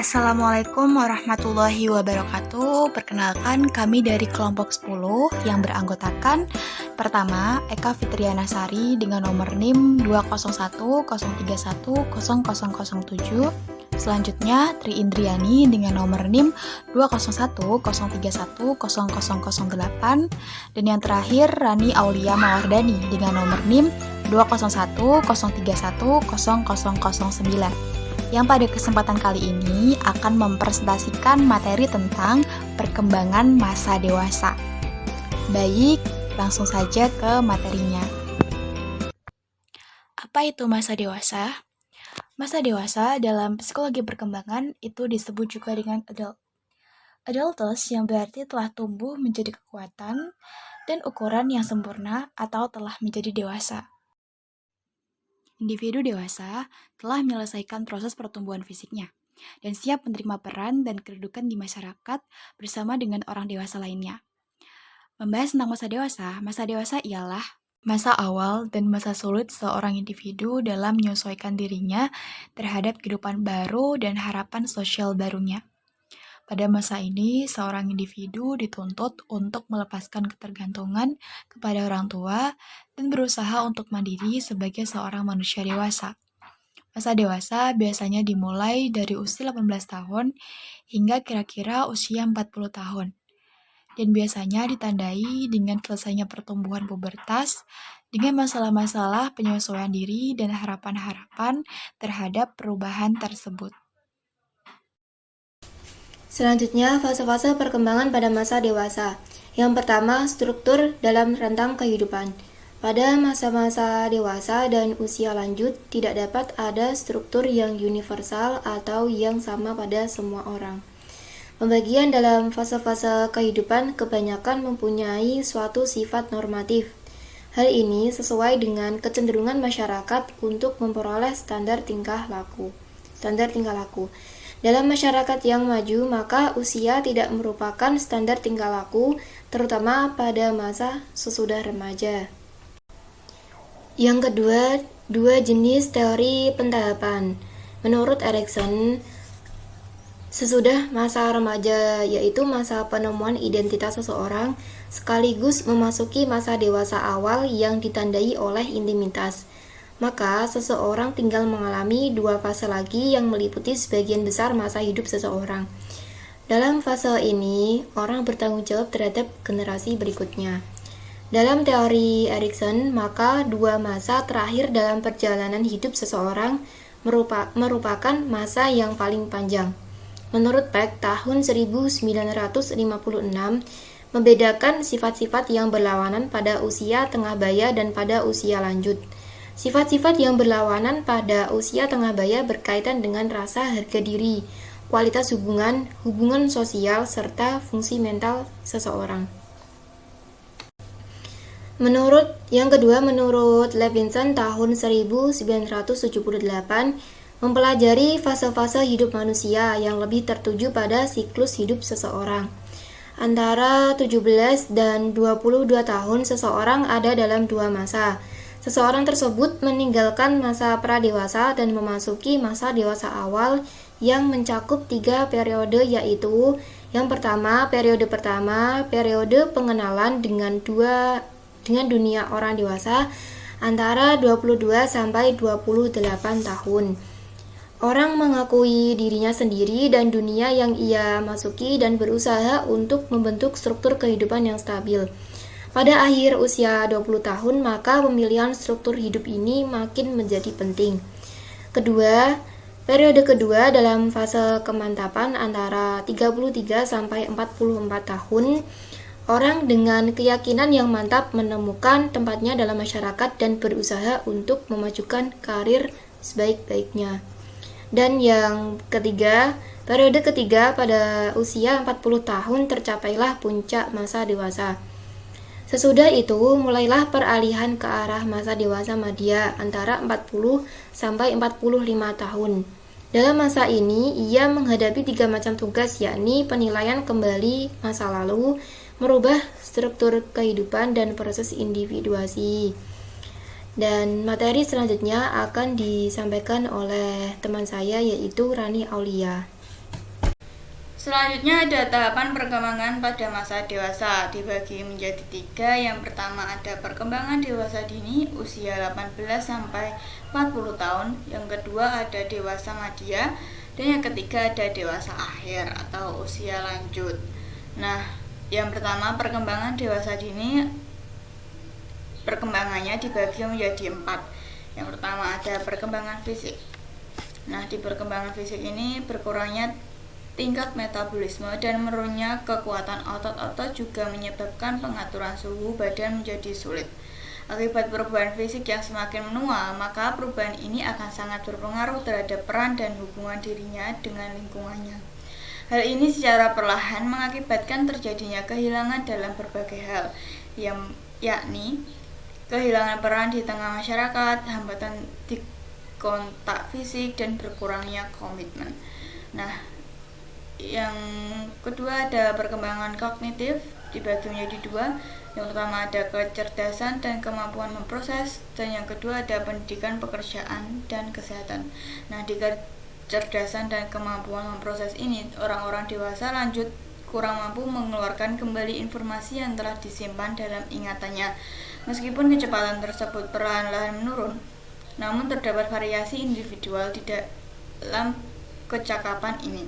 Assalamualaikum warahmatullahi wabarakatuh. Perkenalkan, kami dari kelompok 10 yang beranggotakan pertama, Eka Fitriana Sari dengan nomor NIM 20103100007. Selanjutnya, Tri Indriani dengan nomor NIM 20103100008. Dan yang terakhir, Rani Aulia Mawardani dengan nomor NIM 20103100009. Yang pada kesempatan kali ini akan mempresentasikan materi tentang perkembangan masa dewasa. Baik, langsung saja ke materinya. Apa itu masa dewasa? Masa dewasa dalam psikologi perkembangan itu disebut juga dengan adult. Adultus yang berarti telah tumbuh menjadi kekuatan dan ukuran yang sempurna atau telah menjadi dewasa. Individu dewasa telah menyelesaikan proses pertumbuhan fisiknya dan siap menerima peran dan kedudukan di masyarakat bersama dengan orang dewasa lainnya. Membahas tentang masa dewasa ialah masa awal dan masa sulit seorang individu dalam menyesuaikan dirinya terhadap kehidupan baru dan harapan sosial barunya. Pada masa ini, seorang individu dituntut untuk melepaskan ketergantungan kepada orang tua dan berusaha untuk mandiri sebagai seorang manusia dewasa. Masa dewasa biasanya dimulai dari usia 18 tahun hingga kira-kira usia 40 tahun. Dan biasanya ditandai dengan selesainya pertumbuhan pubertas dengan masalah-masalah penyesuaian diri dan harapan-harapan terhadap perubahan tersebut. Selanjutnya, fase-fase perkembangan pada masa dewasa. Yang pertama, struktur dalam rentang kehidupan. Pada masa-masa dewasa dan usia lanjut, tidak dapat ada struktur yang universal atau yang sama pada semua orang. Pembagian dalam fase-fase kehidupan kebanyakan mempunyai suatu sifat normatif. Hal ini sesuai dengan kecenderungan masyarakat untuk memperoleh standar tingkah laku. Dalam masyarakat yang maju, maka usia tidak merupakan standar tingkah laku, terutama pada masa sesudah remaja. Yang kedua, dua jenis teori pentahapan. Menurut Erikson, sesudah masa remaja, yaitu masa penemuan identitas seseorang, sekaligus memasuki masa dewasa awal yang ditandai oleh intimitas. Maka seseorang tinggal mengalami dua fase lagi yang meliputi sebagian besar masa hidup seseorang. Dalam fase ini, orang bertanggung jawab terhadap generasi berikutnya. Dalam teori Erikson, maka dua masa terakhir dalam perjalanan hidup seseorang merupakan masa yang paling panjang. Menurut Peck, tahun 1956 membedakan sifat-sifat yang berlawanan pada usia tengah baya dan pada usia lanjut. Sifat-sifat yang berlawanan pada usia tengah baya berkaitan dengan rasa harga diri, kualitas hubungan sosial, serta fungsi mental seseorang. Menurut Levinson tahun 1978 mempelajari fase-fase hidup manusia yang lebih tertuju pada siklus hidup seseorang. Antara 17 dan 22 tahun seseorang ada dalam dua masa. Seseorang tersebut meninggalkan masa pradewasa dan memasuki masa dewasa awal yang mencakup 3 periode, yaitu yang pertama, periode pengenalan dengan dunia orang dewasa antara 22 sampai 28 tahun. Orang mengakui dirinya sendiri dan dunia yang ia masuki dan berusaha untuk membentuk struktur kehidupan yang stabil. Pada akhir usia 20 tahun, maka pemilihan struktur hidup ini makin menjadi penting. Periode kedua dalam fase kemantapan antara 33 sampai 44 tahun, orang dengan keyakinan yang mantap menemukan tempatnya dalam masyarakat dan berusaha untuk memajukan karir sebaik-baiknya. Dan yang ketiga, periode ketiga pada usia 40 tahun tercapailah puncak masa dewasa. Sesudah itu, mulailah peralihan ke arah masa dewasa madya antara 40 sampai 45 tahun. Dalam masa ini, ia menghadapi 3 macam tugas, yakni penilaian kembali masa lalu, merubah struktur kehidupan, dan proses individuasi. Dan materi selanjutnya akan disampaikan oleh teman saya, yaitu Rani Aulia. Selanjutnya ada tahapan perkembangan pada masa dewasa, dibagi menjadi 3. Yang pertama ada perkembangan dewasa dini usia 18 sampai 40 tahun. Yang kedua ada dewasa madya, dan yang ketiga ada dewasa akhir atau usia lanjut. Nah, yang pertama perkembangan dewasa dini, perkembangannya dibagi menjadi 4. Yang pertama ada perkembangan fisik. Nah, di perkembangan fisik ini berkurangnya tingkat metabolisme dan menurunnya kekuatan otot-otot juga menyebabkan pengaturan suhu badan menjadi sulit. Akibat perubahan fisik yang semakin menua, maka perubahan ini akan sangat berpengaruh terhadap peran dan hubungan dirinya dengan lingkungannya. Hal ini secara perlahan mengakibatkan terjadinya kehilangan dalam berbagai hal, yakni kehilangan peran di tengah masyarakat, hambatan di kontak fisik, dan berkurangnya komitmen. Nah, yang kedua ada perkembangan kognitif, dibagi menjadi 2. Yang pertama ada kecerdasan dan kemampuan memproses, dan yang kedua ada pendidikan, pekerjaan, dan kesehatan. Nah, di kecerdasan dan kemampuan memproses ini, orang-orang dewasa lanjut kurang mampu mengeluarkan kembali informasi yang telah disimpan dalam ingatannya. Meskipun kecepatan tersebut perlahan-lahan menurun, namun terdapat variasi individual di dalam kecakapan ini.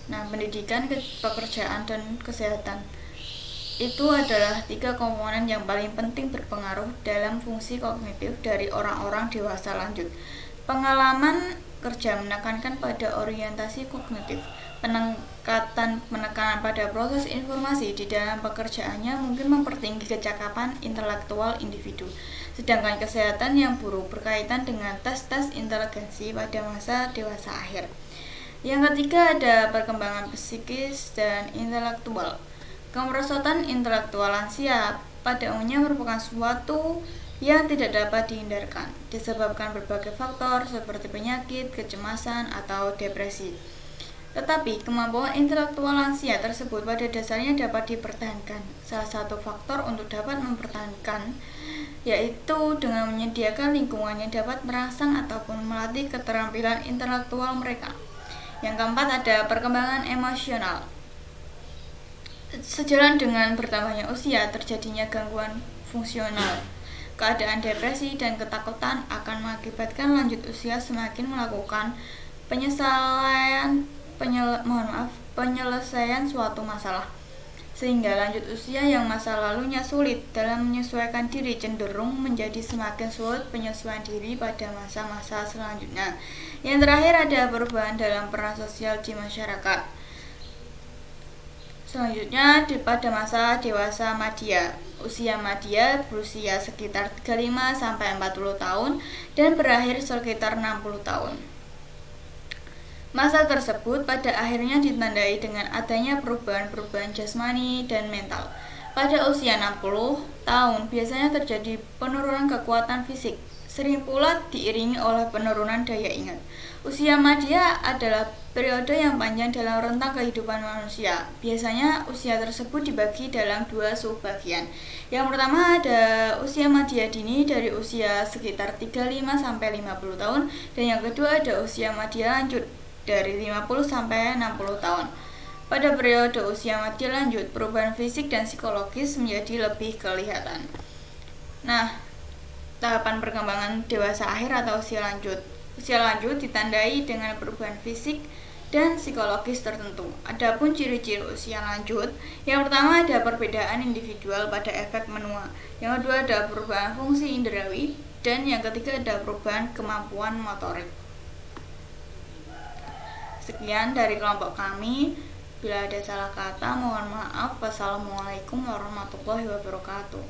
Nah, pendidikan, pekerjaan, dan kesehatan itu adalah 3 komponen yang paling penting berpengaruh dalam fungsi kognitif dari orang-orang dewasa lanjut. Pengalaman kerja menekankan pada orientasi kognitif. Penekanan pada proses informasi di dalam pekerjaannya mungkin mempertinggi kecakapan intelektual individu. Sedangkan kesehatan yang buruk berkaitan dengan tes-tes inteligensi pada masa dewasa akhir. Yang ketiga ada perkembangan psikis dan intelektual. Kemerosotan intelektual lansia pada umumnya merupakan suatu yang tidak dapat dihindarkan, disebabkan berbagai faktor seperti penyakit, kecemasan, atau depresi. Tetapi kemampuan intelektual lansia tersebut pada dasarnya dapat dipertahankan. Salah satu faktor untuk dapat mempertahankan yaitu dengan menyediakan lingkungan yang dapat merangsang ataupun melatih keterampilan intelektual mereka. Yang keempat ada perkembangan emosional. Sejalan dengan bertambahnya usia, terjadinya gangguan fungsional. Keadaan depresi dan ketakutan akan mengakibatkan lanjut usia semakin melakukan penyelesaian suatu masalah, sehingga lanjut usia yang masa lalunya sulit dalam menyesuaikan diri cenderung menjadi semakin sulit penyesuaian diri pada masa-masa selanjutnya. Yang terakhir ada perubahan dalam peran sosial di masyarakat. Selanjutnya pada masa dewasa madya. Usia madya berusia sekitar 35 sampai 40 tahun dan berakhir sekitar 60 tahun. Masa tersebut pada akhirnya ditandai dengan adanya perubahan-perubahan jasmani dan mental. Pada usia 60 tahun biasanya terjadi penurunan kekuatan fisik, sering pula diiringi oleh penurunan daya ingat. Usia madya adalah periode yang panjang dalam rentang kehidupan manusia. Biasanya usia tersebut dibagi dalam 2 subbagian. Yang pertama ada usia madya dini dari usia sekitar 35 sampai 50 tahun, dan yang kedua ada usia madya lanjut dari 50 sampai 60 tahun. Pada periode usia madya lanjut, perubahan fisik dan psikologis menjadi lebih kelihatan. Nah, tahapan perkembangan dewasa akhir atau usia lanjut. Usia lanjut ditandai dengan perubahan fisik dan psikologis tertentu. Adapun ciri-ciri usia lanjut, yang pertama ada perbedaan individual pada efek menua. Yang kedua ada perubahan fungsi indrawi, dan yang ketiga ada perubahan kemampuan motorik. Sekian dari kelompok kami. Bila ada salah kata, mohon maaf. Wassalamualaikum warahmatullahi wabarakatuh.